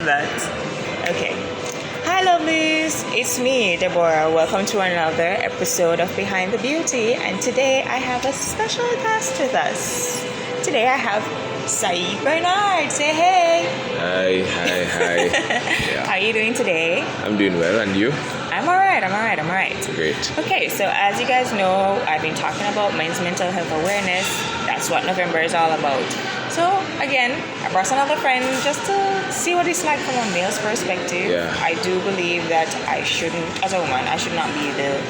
That. Okay. Hi, lovelies. It's me, Deborah. Welcome to another episode of Behind the Beauty. And today I have a special guest with us. Today I have Sayeed Bernard. Say hey. Hi. Yeah. How are you doing today? I'm doing well, and you? I'm alright. Great. Okay, so as you guys know, I've been talking about men's mental health awareness. That's what November is all about. So again, I brought another friend just to see what it's like from a male's perspective. Yeah. I do believe that I shouldn't, as a woman, I should not be the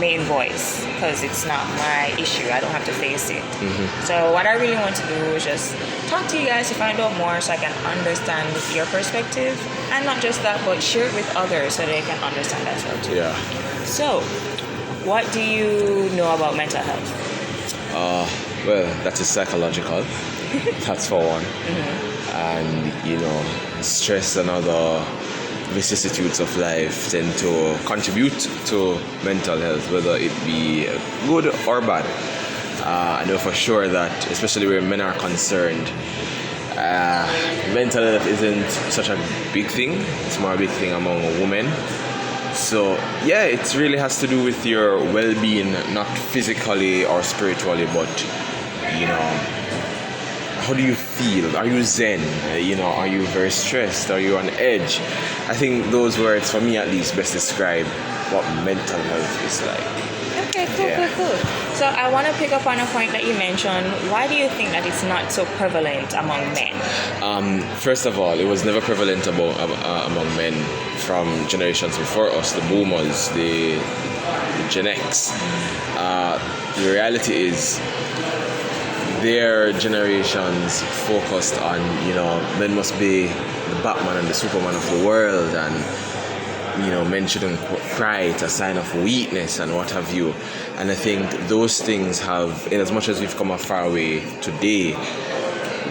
main voice because it's not my issue. I don't have to face it. Mm-hmm. So what I really want to do is just talk to you guys to find out more so I can understand your perspective, and not just that, but share it with others so they can understand as well too. Yeah. So, what do you know about mental health? Well, that is psychological. That's for one. Mm-hmm. And, stress and other vicissitudes of life tend to contribute to mental health, whether it be good or bad. I know for sure that, especially where men are concerned, mental health isn't such a big thing. It's more a big thing among women. So, yeah, it really has to do with your well-being, not physically or spiritually, but, how do you feel? Are you zen? Are you very stressed? Are you on edge? I think those words, for me at least, best describe what mental health is like. Okay, cool. So I want to pick up on a point that you mentioned. Why do you think that it's not so prevalent among men? First of all, it was never prevalent among men from generations before us, the boomers, the Gen X. The reality is, their generations focused on, men must be the Batman and the Superman of the world, and men shouldn't cry, it's a sign of weakness and what have you. And I think those things have, in as much as we've come a far way today,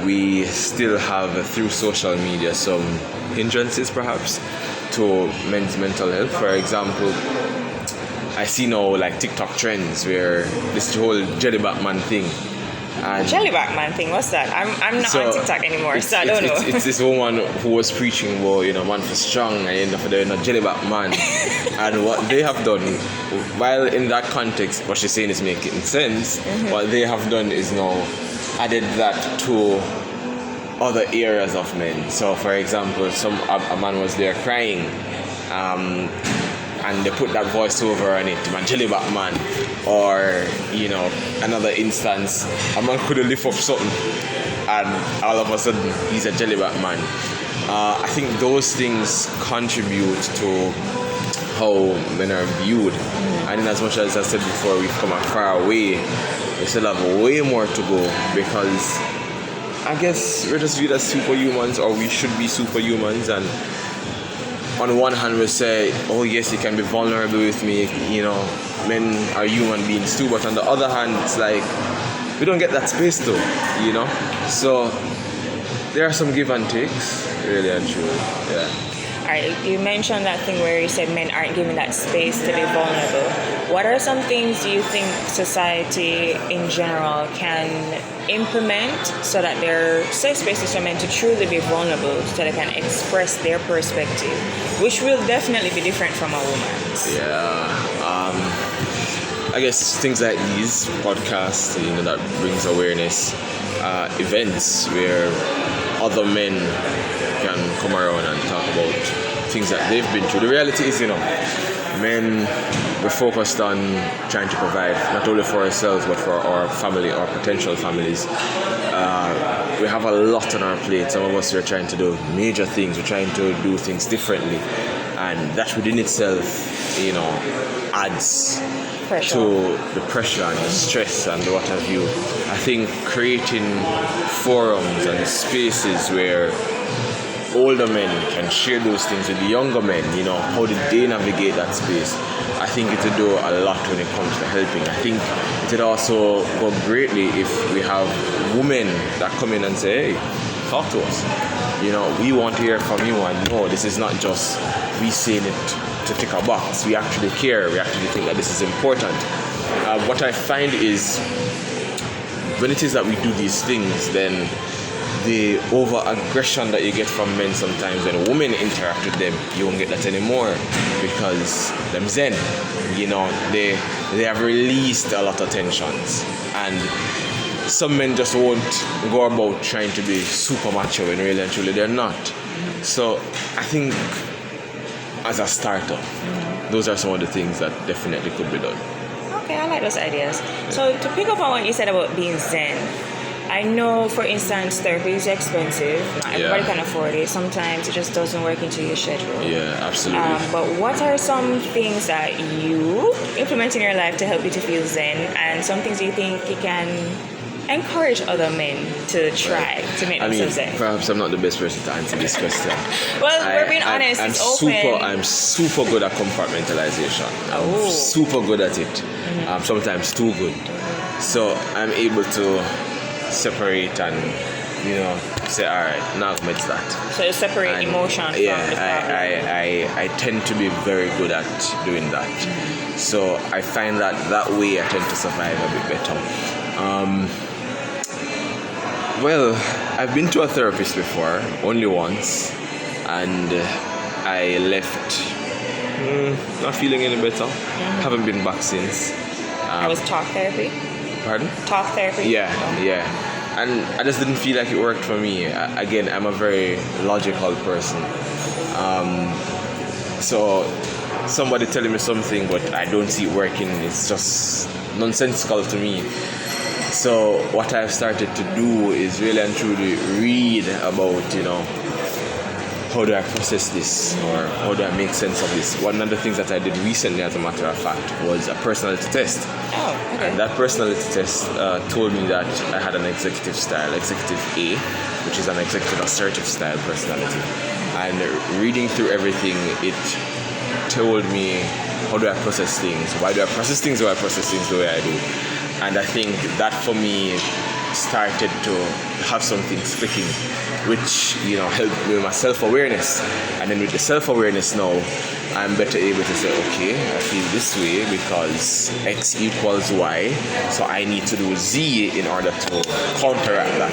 we still have, through social media, some hindrances perhaps to men's mental health. For example, I see now like TikTok trends where this whole Jelly Batman thing. Jellyback man thing, what's that? I'm not on TikTok anymore, so I don't know. It's this woman who was preaching about, man for strong and end up doing a Jellyback man. And what they have done, while in that context, what she's saying is making sense, what they have done is now added that to other areas of men. So, for example, a man was there crying, and they put that voiceover on it, man, Jellyback man. Or, another instance, a man could lift up something and all of a sudden he's a Jellyback man. I think those things contribute to how men are viewed. And in as much as I said before, we've come a far way, we still have way more to go, because I guess we're just viewed as superhumans, or we should be superhumans. And on one hand, we say, oh yes, you can be vulnerable with me, men are human beings too. But on the other hand, it's like, we don't get that space though, So, there are some give and takes, really and truly, yeah. Alright, you mentioned that thing where you said men aren't given that space to be vulnerable. What are some things you think society in general can implement so that there are safe spaces for men to truly be vulnerable, so they can express their perspective, which will definitely be different from a woman's? I guess things like these podcasts, that brings awareness, events where other men can come around and talk about things that they've been through. The reality is, men, we're focused on trying to provide not only for ourselves but for our family, our potential families. We have a lot on our plate. Some of us are trying to do major things. We're trying to do things differently, and that within itself, adds pressure to the pressure and the stress and what have you. I think creating forums and spaces where older men can share those things with the younger men, how did they navigate that space? I think it would do a lot when it comes to helping. I think it would also go greatly if we have women that come in and say, hey, talk to us. We want to hear from you, and no, this is not just we saying it to tick a box. We actually care. We actually think that this is important. What I find is, when it is that we do these things, then the over aggression that you get from men sometimes when women interact with them, you won't get that anymore because them zen, they have released a lot of tensions, and some men just won't go about trying to be super macho when really and truly they're not. So I think as a starter, those are some of the things that definitely could be done. Okay, I like those ideas. So to pick up on what you said about being zen, I know, for instance, therapy is expensive. Not everybody can afford it. Sometimes it just doesn't work into your schedule. Yeah, absolutely. But what are some things that you implement in your life to help you to feel zen, and some things you think you can encourage other men to try to make themselves zen? Perhaps I'm not the best person to answer this question. Well, we're being honest. It's open. I'm super good at compartmentalization. Oh. I'm super good at it. Sometimes too good. So I'm able to separate and say, all right, now it's that. So you separate emotion from the problem. I tend to be very good at doing that. So I find that way I tend to survive a bit better. Well, I've been to a therapist before, only once, and I left not feeling any better. Haven't been back since. It was talk therapy? Pardon? Talk therapy? Yeah. And I just didn't feel like it worked for me. Again, I'm a very logical person. So somebody telling me something but I don't see it working, it's just nonsensical to me. So what I've started to do is really and truly read about, how do I process this, or how do I make sense of this. One of the things that I did recently, as a matter of fact, was a personality test. Oh, okay. And that personality test told me that I had an executive style, executive A, which is an executive assertive style personality. And reading through everything, it told me, how do I process things? Why do I process things? Do I process things the way I do? And I think that for me started to have some things clicking, which helped me with my self-awareness. And then with the self-awareness now, I'm better able to say, okay, I feel this way because X equals Y, so I need to do Z in order to counteract that.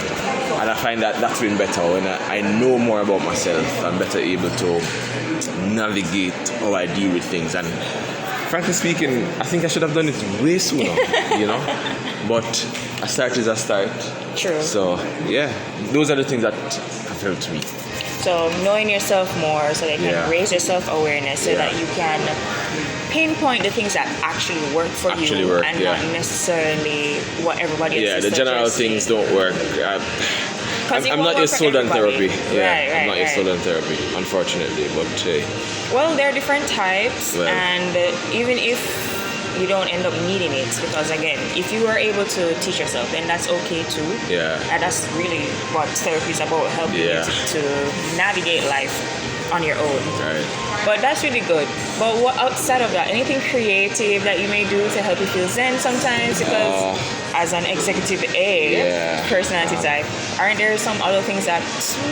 And I find that that's been better when I know more about myself. I'm better able to navigate how I deal with things. And frankly speaking, I think I should have done it way sooner, But a start is a start. True. So, yeah, those are the things that have helped me. So knowing yourself more so that you can raise your self-awareness so that you can pinpoint the things that actually work for you and not necessarily what everybody else is the general things don't work. I'm not yet sold on therapy. I'm not yet sold on therapy, unfortunately. But well, there are different types, and even if you don't end up needing it, because again, if you are able to teach yourself, then that's okay too. And that's really what therapy is about, helping you to navigate life on your own. But that's really good. But what outside of that, anything creative that you may do to help you feel zen sometimes? Because as an executive A personality type, aren't there some other things that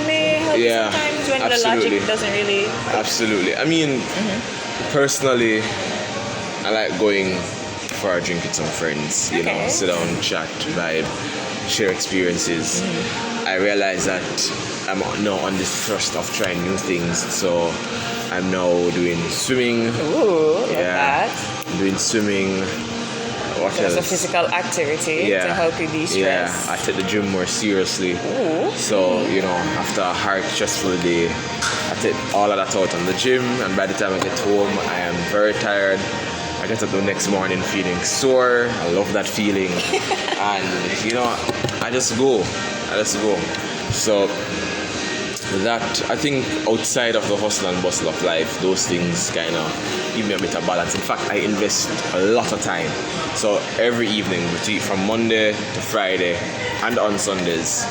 may help you sometimes when the logic doesn't really... Absolutely. I mean, personally, I like going for a drink with some friends, sit down, chat, vibe, share experiences. I realize that I'm now on this thrust of trying new things, so I'm now doing swimming. Ooh, love that. I'm doing swimming. What else? It's a physical activity to help you de-stress. I take the gym more seriously. Ooh. So, after a hard, stressful day, I take all of that out on the gym, and by the time I get home, I am very tired. I get up the next morning feeling sore. I love that feeling. And, I just go. So that, I think, outside of the hustle and bustle of life, those things kind of give me a bit of balance. In fact, I invest a lot of time. So every evening, from Monday to Friday and on Sundays,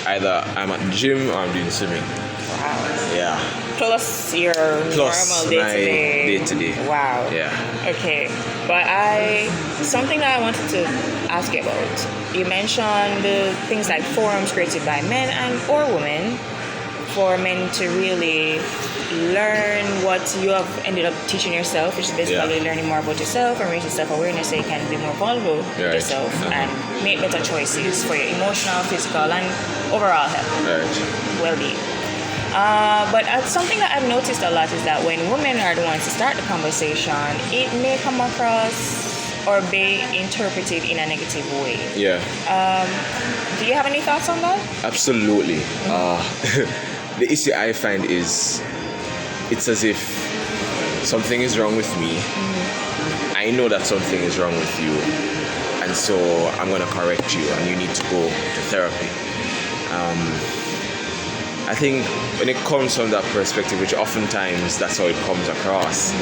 either I'm at the gym or I'm doing swimming. Wow. Yeah. Plus your normal day-to-day. Wow. Yeah. Okay. But something that I wanted to ask you about. You mentioned the things like forums created by men or women for men to really learn what you have ended up teaching yourself, which is basically learning more about yourself and raising self-awareness so you can be more vulnerable with yourself and make better choices for your emotional, physical, and overall health, well-being. But something that I've noticed a lot is that when women are the ones to start the conversation, it may come across or be interpreted in a negative way. Yeah. Do you have any thoughts on that? Absolutely. The issue I find is it's as if something is wrong with me. I know that something is wrong with you, and so I'm going to correct you, and you need to go to therapy. I think when it comes from that perspective, which oftentimes that's how it comes across,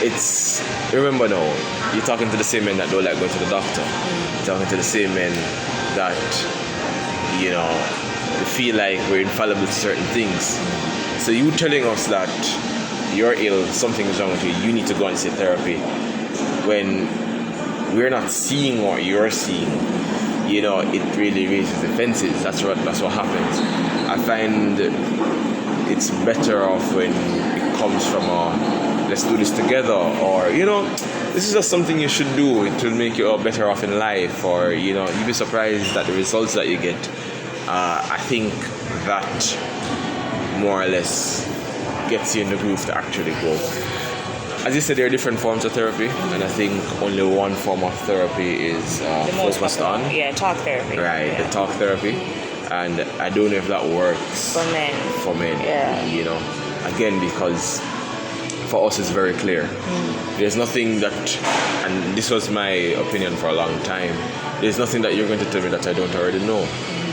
it's, remember now, you're talking to the same men that don't like going to the doctor. You're talking to the same men that, you know, they feel like we're infallible to certain things. So you telling us that you're ill, something is wrong with you, you need to go and see therapy, when we're not seeing what you're seeing, you know, it really raises defenses. That's what happens. I find it's better off when it comes from let's do this together, or, you know, this is just something you should do, it will make you better off in life, or, you know, you'll be surprised at the results that you get. I think that more or less gets you in the groove to actually go. As you said, there are different forms of therapy, and I think only one form of therapy is focused on. Yeah, talk therapy. Right, yeah. The talk therapy. And I don't know if that works for men. Yeah. You know, again, because for us it's very clear. There's nothing that, and this was my opinion for a long time, there's nothing that you're going to tell me that I don't already know.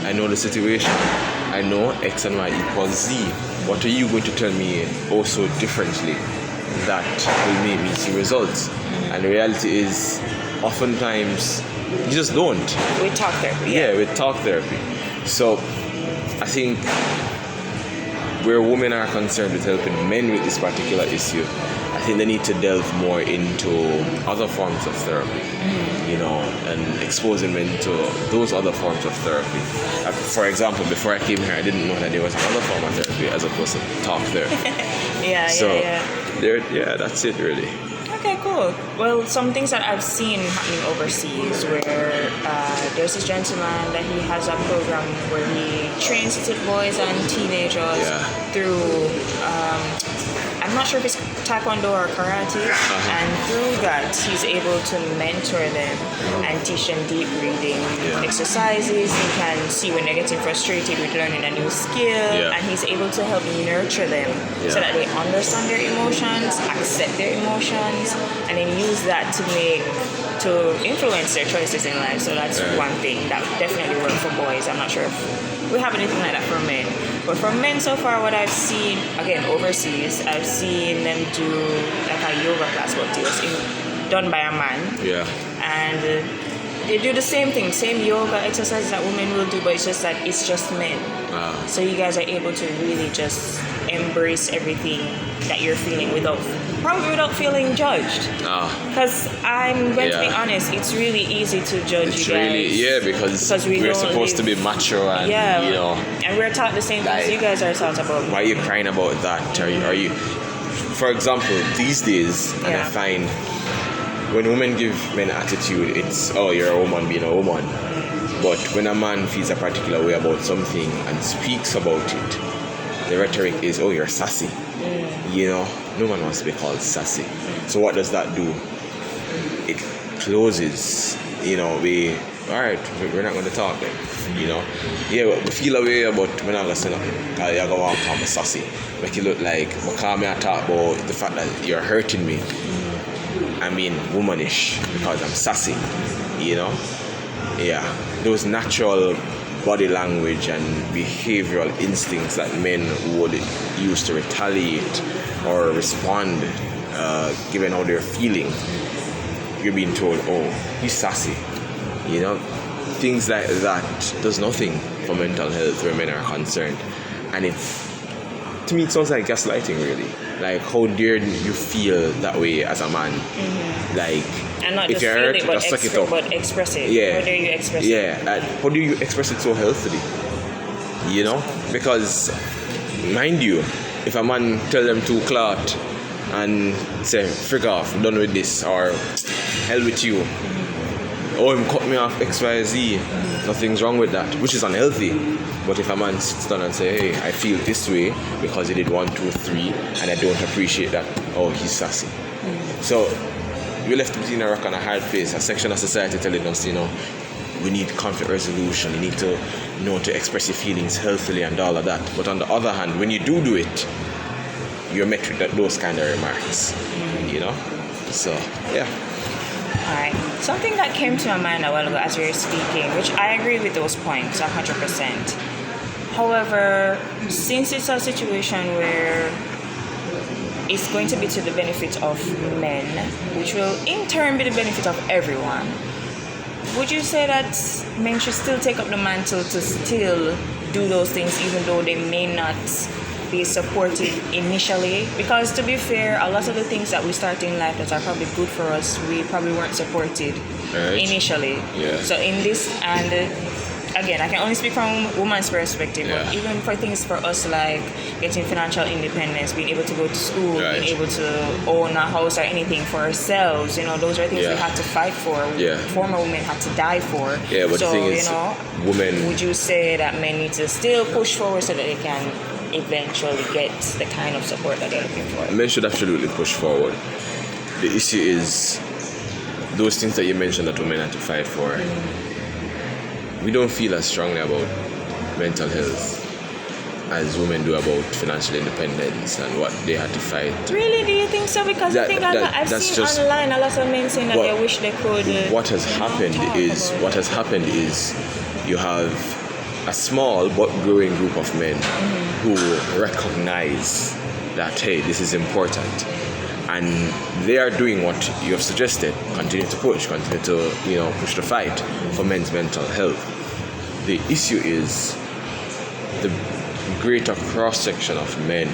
I know the situation. I know X and Y equals Z. What are you going to tell me also differently that will make me see results? And the reality is, oftentimes, you just don't. With talk therapy. Yeah, with talk therapy. So, I think where women are concerned with helping men with this particular issue, I think they need to delve more into other forms of therapy, you know, and exposing men to those other forms of therapy. For example, before I came here, I didn't know that there was another form of therapy as opposed to talk therapy. Yeah, that's it really. Okay, cool. Well, some things that I've seen happening overseas where there's this gentleman that he has a program where he trains little boys and teenagers through, I'm not sure if it's taekwondo or karate, and through that he's able to mentor them and teach them deep breathing exercises. He can see when they're getting frustrated with learning a new skill, and he's able to help nurture them so that they understand their emotions, accept their emotions, and then use that to influence their choices in life. So that's one thing that definitely works for boys. I'm not sure if we have anything like that for men. But for men so far, what I've seen, again, overseas, I've seen them do like a yoga class, but it's done by a man. Yeah. And they do the same thing, same yoga exercises that women will do, but it's just that it's just men. So you guys are able to really just embrace everything that you're feeling probably without feeling judged. Because I'm going to be honest, it's really easy to judge you guys. Because we're supposed to be macho and, you know. And we're taught the same things you guys are taught about. Why are you crying about that? Are you, for example, these days, and I find when women give men attitude, it's, oh, you're a woman being a woman. But when a man feels a particular way about something and speaks about it, the rhetoric is, oh, you're sassy. You know, no one wants to be called sassy. So what does that do? It closes, you know, alright, we're not going to talk then, you know. Yeah, we feel a way about when I'm going to say nothing, because you're going to call me sassy. Make it look like, because I talk about the fact that you're hurting me. I mean, womanish, because I'm sassy, you know. Yeah, those natural body language and behavioral instincts that men would use to retaliate or respond, given how they're feeling. You're being told, oh, he's sassy. You know, things like that does nothing for mental health where men are concerned. And to me, it sounds like gaslighting, really. Like, how dare you feel that way as a man? Like, and not if just you're feel hurt, it, just suck it up. but express it. Yeah. How dare you express it? Yeah. How do you express it so healthily? You know? Because mind you, if a man tell them to clot and say, frig off, I'm done with this, or hell with you, oh, him cut me off XYZ, nothing's wrong with that, which is unhealthy. But if a man sits down and say, hey, I feel this way because he did 1, 2, 3, and I don't appreciate that, oh, he's sassy. So we're left between a rock and a hard place. A section of society telling us, we need conflict resolution. You need to know to express your feelings healthily and all of that. But on the other hand, when you do it, you're met with those kind of remarks. So yeah. Alright. Something that came to my mind a while ago as we were speaking, which I agree with those points 100%. However, since it's a situation where it's going to be to the benefit of men, which will in turn be the benefit of everyone, would you say that men should still take up the mantle to still do those things even though they may not be supported initially? Because to be fair, a lot of the things that we start in life that are probably good for us, we probably weren't supported initially. Yeah. So in this, and again, I can only speak from a woman's perspective, but even for things for us like getting financial independence, being able to go to school, being able to own a house or anything for ourselves, those are things we had to fight for. Former women had to die for. Yeah, but so, the thing is, women... Would you say that men need to still push forward so that they can eventually get the kind of support that they're looking for? Men should absolutely push forward. The issue is those things that you mentioned that women have to fight for. We don't feel as strongly about mental health as women do about financial independence and what they had to fight. Really? Do you think so? Because I think I've seen online a lot of men saying that they wish they could. What has happened is you have a small but growing group of men who recognize that, hey, this is important, and they are doing what you have suggested. Continue to push the fight for men's mental health. The issue is the greater cross-section of men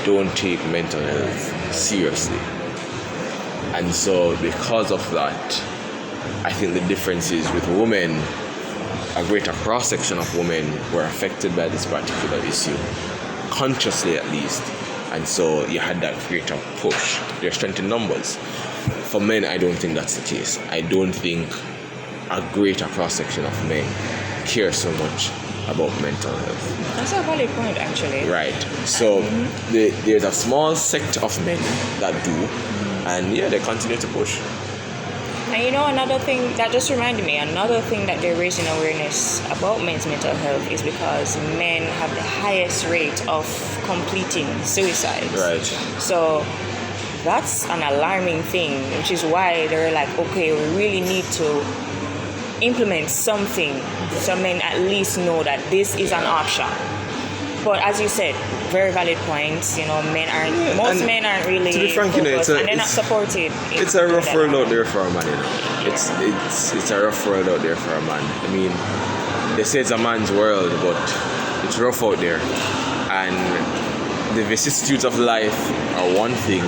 don't take mental health seriously, and so because of that, I think the difference is with women, a greater cross-section of women were affected by this particular issue, consciously at least, and so you had that greater push. There's strength in numbers. For men, I don't think that's the case. I don't think a greater cross-section of men care so much about mental health. That's a valid point, actually. Right. So there's a small sect of men that do, and they continue to push. And another thing that just reminded me, another thing that they're raising awareness about men's mental health is because men have the highest rate of completing suicides. Right. So that's an alarming thing, which is why they're like, okay, we really need to implement something so men at least know that this is an option. But as you said, very valid points. Most men aren't really. To be frank, focused, and they're not supported. It's a rough world out there for a man. It's a rough world out there for a man. I mean, they say it's a man's world, but it's rough out there. And the vicissitudes of life are one thing,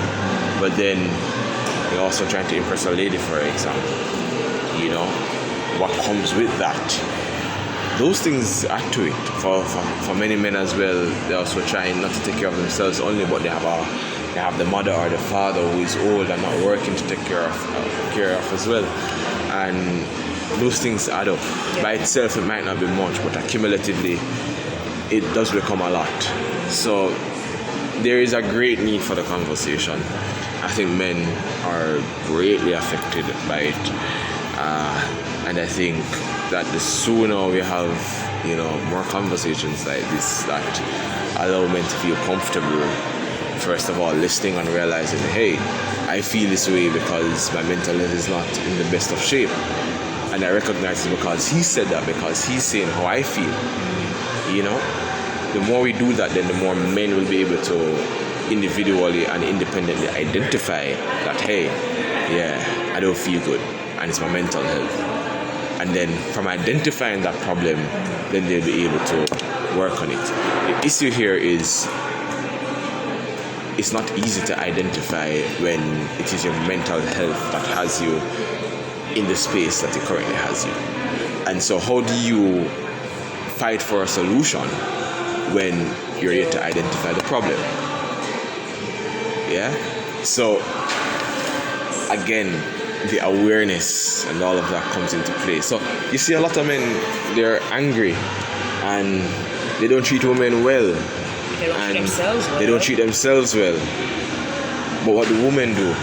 but then you're also trying to impress a lady, for example. What comes with that? Those things add to it. For many men as well, they're also trying not to take care of themselves only, but they have the mother or the father who is old and not working to take care of as well. And those things add up. By itself, it might not be much, but accumulatively, it does become a lot. So there is a great need for the conversation. I think men are greatly affected by it. And I think that the sooner we have, more conversations like this that allow men to feel comfortable, first of all, listening and realizing, hey, I feel this way because my mental health is not in the best of shape. And I recognize it because he said that, because he's saying how I feel. The more we do that, then the more men will be able to individually and independently identify that, hey, I don't feel good, and it's my mental health. And then from identifying that problem, then they'll be able to work on it. The issue here is it's not easy to identify when it is your mental health that has you in the space that it currently has you. And so how do you fight for a solution when you're yet to identify the problem. Yeah? So, again, the awareness and all of that comes into play. So, you see a lot of men, they're angry and they don't treat women well. They don't treat themselves well. They don't treat themselves well. But what do women do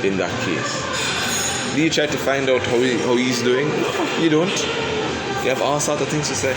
in that case? Do you try to find out how he's doing? No, you don't. You have all sorts of things to say.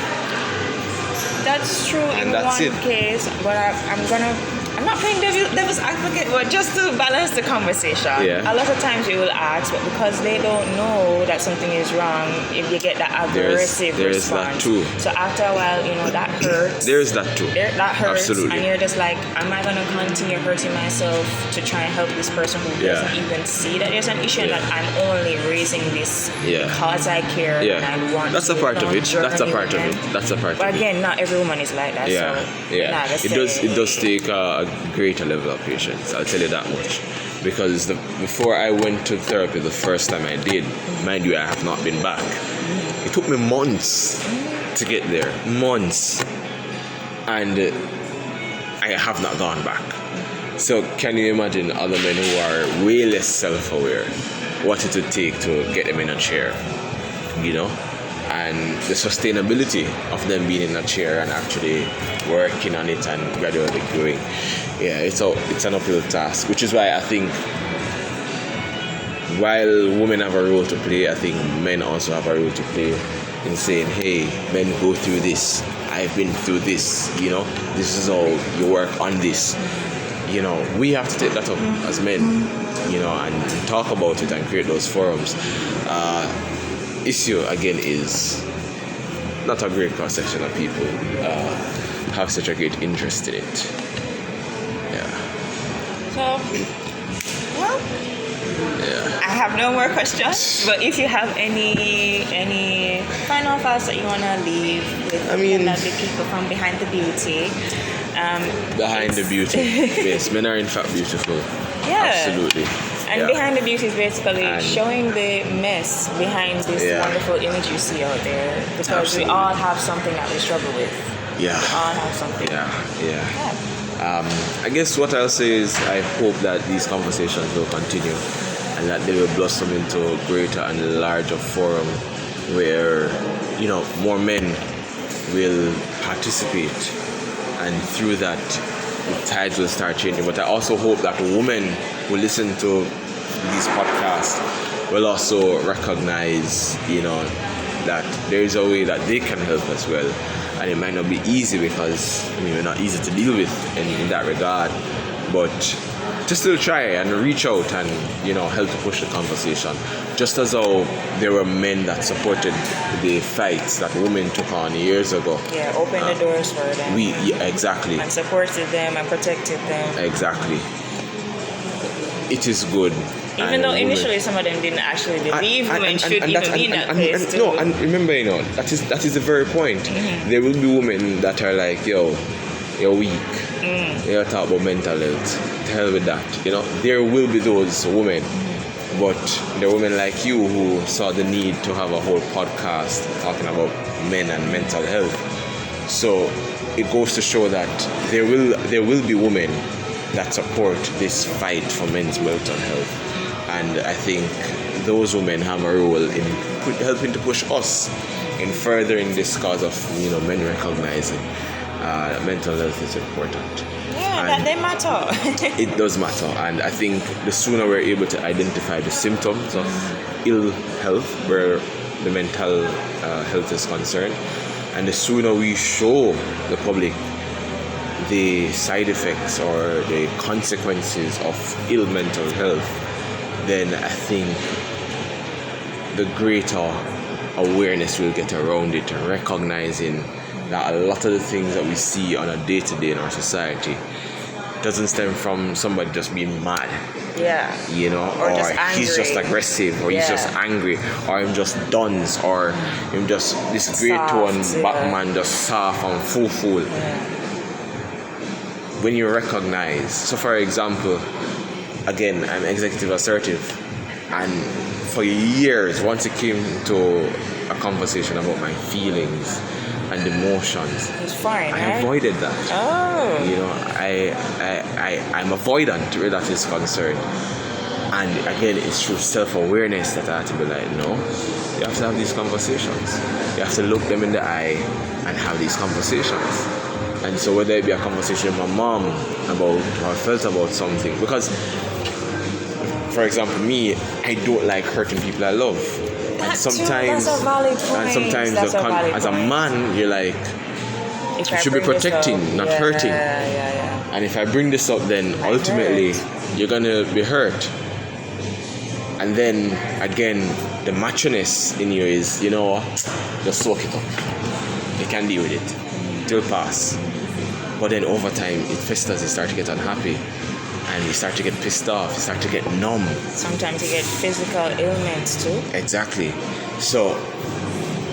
That's true And in that's one it. case, but I'm not playing devil's advocate, but just to balance the conversation. Yeah. A lot of times we will ask, but because they don't know that something is wrong, if you get that aggressive there's response. that too. So after a while, that hurts. There's that too. That hurts. Absolutely. And you're just like, am I going to continue hurting myself to try and help this person who doesn't even see that there's an issue and that I'm only raising this because I care and I want That's to a part of it. That's a part of journey it. with them. That's a part But of it. again, not every woman is like that. Yeah, So yeah. It does take a greater level of patience. I'll tell you that much. Because before I went to therapy the first time I did, mind you, I have not been back. It took me months to get there. Months. And I have not gone back. So can you imagine other men who are way less self-aware, what it would take to get them in a chair, and the sustainability of them being in a chair and actually working on it and gradually growing. Yeah, it's an uphill task, which is why I think while women have a role to play, I think men also have a role to play in saying, hey, men go through this. I've been through this, this is how you work on this. We have to take that up as men, and talk about it and create those forums. Issue again is not a great cross section of people have such a great interest in it. Yeah. So, well, I have no more questions. But if you have any final thoughts that you wanna leave with the people from Behind the Beauty. Behind the beauty. Yes, men are in fact beautiful. Yeah. Absolutely. And Behind the Beauty is basically showing the mess behind this wonderful image you see out there. Because we all have something that we struggle with. Yeah. We all have something. I guess what I'll say is I hope that these conversations will continue and that they will blossom into a greater and larger forum where, more men will participate, and through that the tides will start changing. But I also hope that women who listen to these podcasts will also recognize, that there is a way that they can help as well. And it might not be easy because, we're not easy to deal with in that regard. But to still try and reach out and, help to push the conversation. Just as how there were men that supported the fights that women took on years ago. Yeah, open the doors for them. Exactly. And supported them and protected them. Exactly. It is good. Even though initially some of them didn't actually believe women should even be in that place. No, and remember, that is the very point. Mm-hmm. There will be women that are like, yo, you're weak. You're talking about mental health. To hell with that. There will be those women. But there are women like you who saw the need to have a whole podcast talking about men and mental health. So it goes to show that there will be women that support this fight for men's mental health. And I think those women have a role in helping to push us in furthering this cause of men recognizing that mental health is important. Yeah, that they matter. It does matter, and I think the sooner we're able to identify the symptoms of ill health, where the mental health is concerned, and the sooner we show the public the side effects or the consequences of ill mental health, then I think the greater awareness we'll get around it, recognizing that a lot of the things that we see on a day-to-day in our society doesn't stem from somebody just being mad. Yeah. Or just he's just angry. aggressive, or he's just angry, or him just duns, or him just this great one Batman just soft and fool. Yeah. When you recognize, so for example, again, I'm executive assertive, and for years, once it came to a conversation about my feelings and emotions. It's foreign, I right? avoided that. Oh. You know, I'm avoidant where that is concerned. And again, it's through self-awareness that I have to be like, no, you have to have these conversations. You have to look them in the eye and have these conversations. And so whether it be a conversation with my mom about how I felt about something, because, for example, me, I don't like hurting people I love. That And sometimes, too, that's a valid point. and sometimes That's a valid as a point. man, you're like, If you I should be bring this protecting, up, not yeah, hurting. Yeah. And if I bring this up, then ultimately you're gonna be hurt. And then again, the macho-ness in you is, you know, just soak it up. You can deal with it. It'll pass. But then over time, it festers. You start to get unhappy, and you start to get pissed off. You start to get numb. Sometimes you get physical ailments too. Exactly. So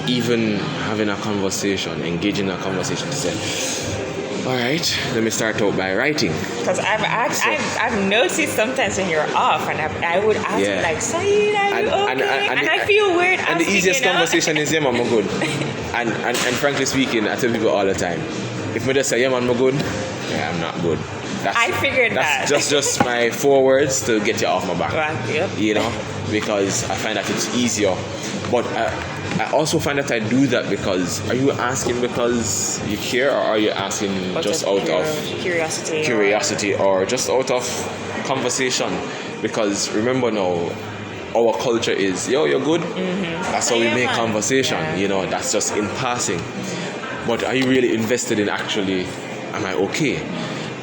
even having a conversation, engaging in a conversation to say, all right, let me start out by writing. Because I've noticed sometimes when you're off, and I would ask you like, Sayeed, are you okay? And I feel weird asking, and the easiest you know? conversation is, yeah, man, I'm good. and frankly speaking, I tell people all the time, if I just say, yeah, man, I'm good, yeah, I'm not good. I figured that. That's just my 4 words to get you off my back. Right, yep. You know, because I find that it's easier. But I also find that I do that because, are you asking because you care, or are you asking just out of curiosity or just out of conversation? Because remember now, our culture is, yo, you're good. Mm-hmm. That's how we make conversation. Yeah. You know, that's just in passing. But are you really invested in actually, am I okay?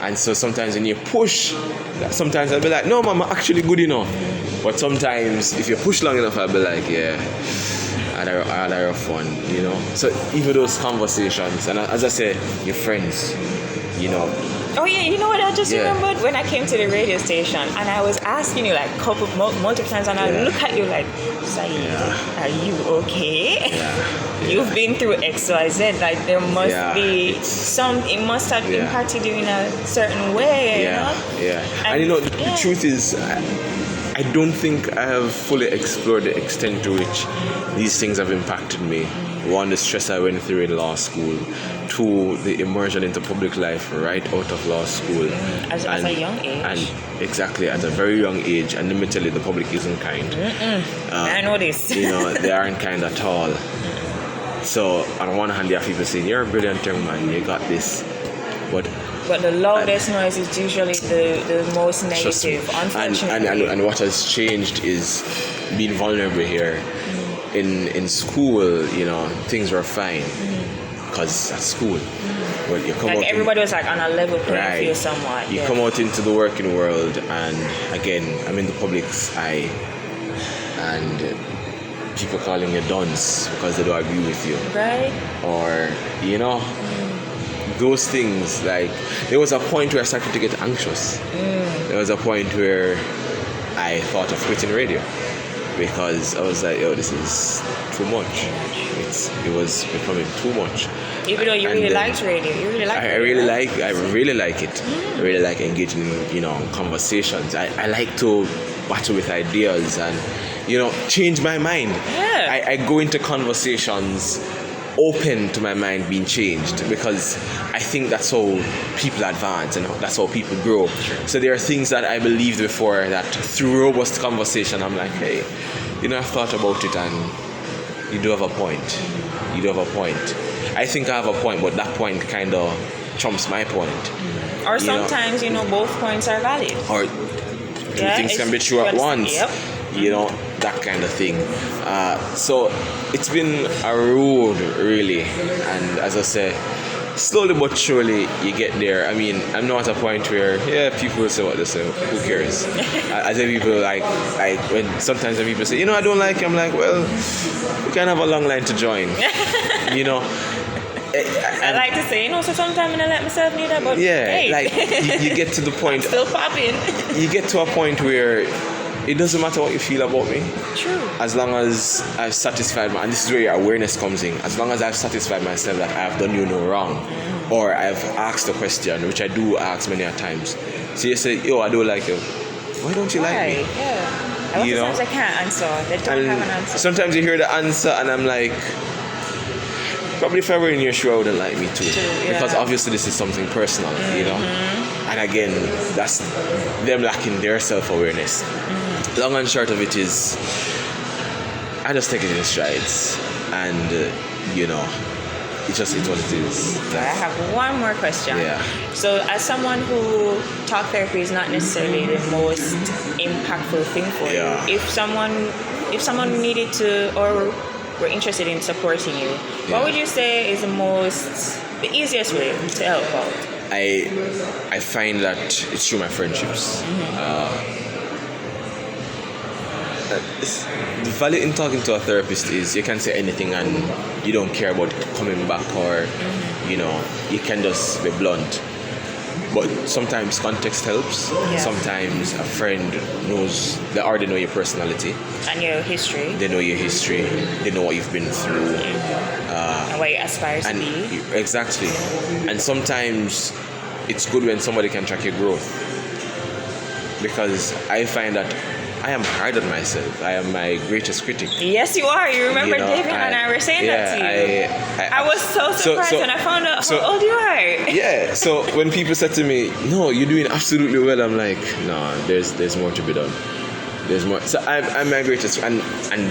And so sometimes when you push, sometimes I'll be like, no, mama, actually good enough. But sometimes if you push long enough, I'll be like, yeah, I had a rough one, you know. So even those conversations, and as I say, your friends, you know. Oh yeah, you know what I just remembered when I came to the radio station and I was asking you like multiple times, and I look at you like, Sayeed, are you okay? Yeah. You've been through XYZ, like there must be it must have impacted you in a certain way, you know? Yeah. And you know, the truth is, I don't think I have fully explored the extent to which these things have impacted me. One, the stress I went through in law school. Two, the immersion into public life right out of law school. As a young age. And exactly, at a very young age. And let me tell you, the public isn't kind. I know this. You know, they aren't kind at all. So, on one hand, you have people saying, you're a brilliant young man, you got this. But the loudest noise is usually the most negative, unfortunately. And what has changed is being vulnerable here. In school, you know, things were fine because at school, but you come like out everybody was like on a level playing field somewhat. You come out into the working world, and again, I'm in the public's eye, and people calling you dunce because they don't agree with you, right? Or you know. Those things, like there was a point where I started to get anxious. There was a point where I thought of quitting radio because I was like, yo, this is too much. It was becoming too much. Even though you really liked radio, I really like it. I really like engaging in, you know, conversations. I like to battle with ideas and, you know, change my mind. Yeah. I go into conversations open to my mind being changed because I think that's how people advance and that's how people grow. So there are things that I believed before that through robust conversation I'm like, hey, you know, I've thought about it and you do have a point. I think I have a point, but that point kind of trumps my point. Or sometimes, you know, both points are valid. Or two things can be true at once. Yep. You know, that kind of thing. So it's been a road, really. And as I say, slowly but surely you get there. I mean, I'm not at a point where, people will say what they say. Who cares? I tell people, like sometimes when people say, you know, I don't like you, I'm like, well, we can have a long line to join. You know? I like to say, you know, so sometimes I let myself need that, but hey. Like you get to the point. Still popping. You get to a point where it doesn't matter what you feel about me. True. As long as I've satisfied and this is where your awareness comes in. As long as I've satisfied myself that I have done you no wrong, or I've asked a question, which I do ask many a times. So you say, yo, I don't like you. Why don't you like me? Yeah. You sometimes I can't answer. They don't have an answer. Sometimes you hear the answer and I'm like, probably if I were in your shoe, I wouldn't like me too. Yeah. Because obviously this is something personal, you know. And again, that's them lacking their self-awareness. Long and short of it is, I just take it in strides, and you know, it's what it is. I have one more question. Yeah. So, as someone who talk therapy is not necessarily the most impactful thing for Yeah. you, if someone needed to or were interested in supporting you, what would you say is the easiest way to help out? I find that it's through my friendships. The value in talking to a therapist is you can say anything and you don't care about coming back, or you know, you can just be blunt. But sometimes context helps. Yeah. Sometimes a friend they already know your personality. And your history. They know your history. They know what you've been through. And what you aspire to be. Exactly. And sometimes it's good when somebody can track your growth. Because I find that I am hard on myself. I am my greatest critic. Yes, you are. You remember David and I were saying that to you. I was so surprised when I found out how old you are. Yeah. So when people said to me, "No, you're doing absolutely well," I'm like, "No, there's more to be done. There's more." So I'm my greatest, and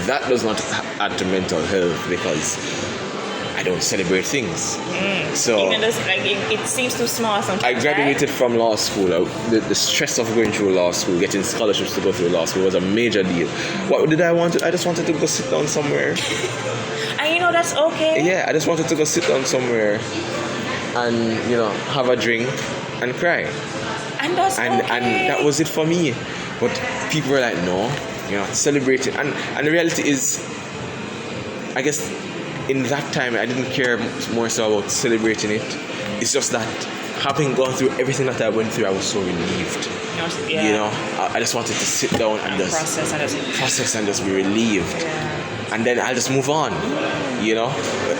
that does not add to mental health because I don't celebrate things. So even though it seems too small sometimes. I graduated from law school. The stress of going through law school, getting scholarships to go through law school was a major deal. What did I want? I just wanted to go sit down somewhere. And you know that's okay. Yeah, I just wanted to go sit down somewhere and, you know, have a drink and cry. And that's okay. And that was it for me. But people were like, no, you know, celebrate it. And the reality is, I guess in that time I didn't care more so about celebrating it. It's just that having gone through everything that I went through, I was so relieved. Yeah. You know, I just wanted to sit down and just process and just be relieved. Yeah. And then I'll just move on. You know,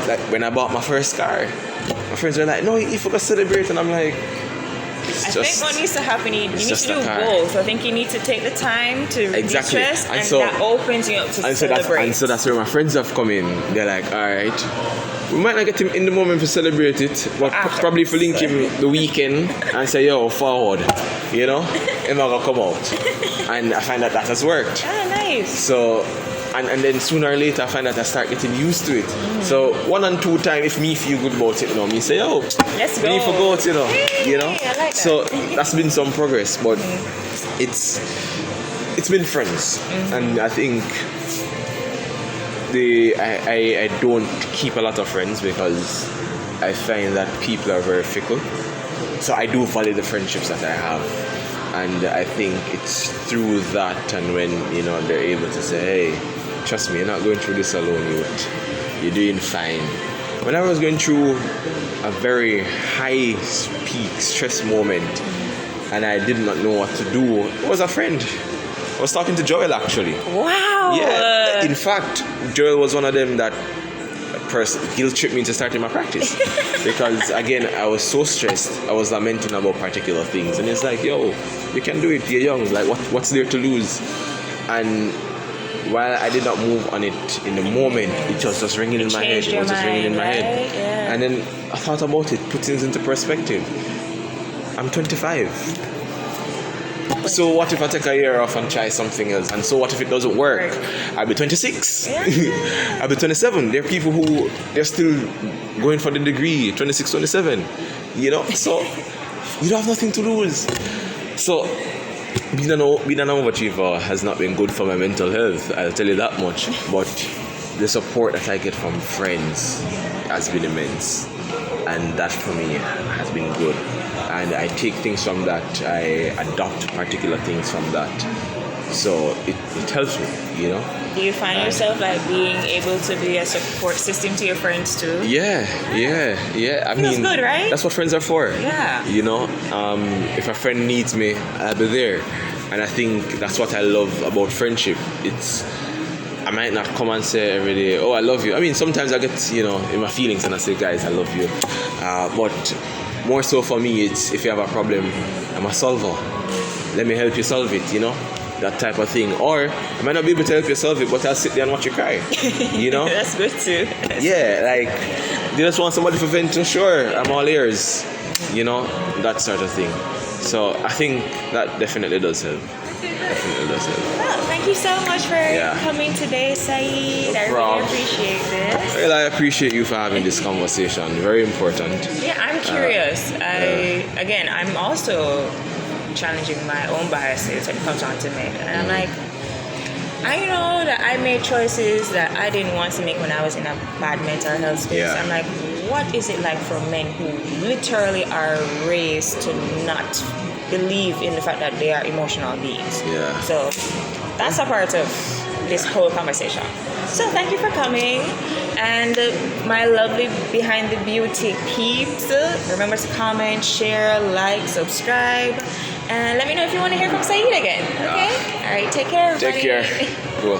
like when I bought my first car, my friends were like, "No, you forgot to celebrate," and I'm like, I think what needs to happen, you need to do both. I think you need to take the time to de-stress, and that opens you up to celebrate. So that's where my friends have come in. They're like, all right, we might not get him in the moment to celebrate it, but probably if we link him the weekend and say, yo, forward, you know, him gonna come out. And I find that has worked. Ah, nice. So, and then sooner or later I find that I start getting used to it. So 1 and 2 times, if me feel good about it, you know, me say, oh, let's go. We forgot, you know, you know. I like that. So that's been some progress, but it's been friends, and I think I don't keep a lot of friends because I find that people are very fickle. So I do value the friendships that I have. And I think it's through that, and when, you know, they're able to say, hey, trust me, you're not going through this alone, you're doing fine. When I was going through a very high peak stress moment and I did not know what to do, it was a friend. I was talking to Joel actually. Wow. Yeah. In fact, Joel was one of them that guilt tripped me into starting my practice. Because again, I was so stressed, I was lamenting about particular things, and it's like, yo, you can do it, you're young, like what's there to lose? And while I did not move on it in the moment, it was just ringing in my head. It was just ringing in my head. Yeah. And then I thought about it, put things into perspective. I'm 25. So what if I take a year off and try something else? And so what if it doesn't work? I'll be 26. Yeah. I'll be 27. There are people who they're still going for the degree, 26, 27. You know? So you don't have nothing to lose. So being an overachiever has not been good for my mental health, I'll tell you that much. But the support that I get from friends has been immense. And that for me has been good. And I take things from that, I adopt particular things from that. So it helps me, you know. Do you find yourself like being able to be a support system to your friends too? Yeah. I mean, good, right? That's what friends are for. Yeah. You know, if a friend needs me, I'll be there. And I think that's what I love about friendship. I might not come and say every day, oh, I love you. I mean, sometimes I get, you know, in my feelings and I say, guys, I love you. But more so for me, it's if you have a problem, I'm a solver. Let me help you solve it, you know, that type of thing. Or I might not be able to help you solve it, but I'll sit there and watch you cry, you know. That's good too. Yeah, like they just want somebody to vent to. Sure, I'm all ears. You know, that sort of thing. So I think that definitely does help. Definitely does help. Well, thank you so much for coming today, Sayeed. I really appreciate this. Well, I appreciate you for having this conversation. Very important. Yeah, I'm curious. I'm also challenging my own biases when it comes on to men. And I'm like, I know that I made choices that I didn't want to make when I was in a bad mental health space. Yeah. I'm like, what is it like for men who literally are raised to not believe in the fact that they are emotional beings? Yeah. So that's a part of this whole conversation. So thank you for coming. And my lovely Behind the Beauty peeps, remember to comment, share, like, subscribe, and let me know if you want to hear from Sayeed again. Okay? All right, take care, everybody. Take care. Cool.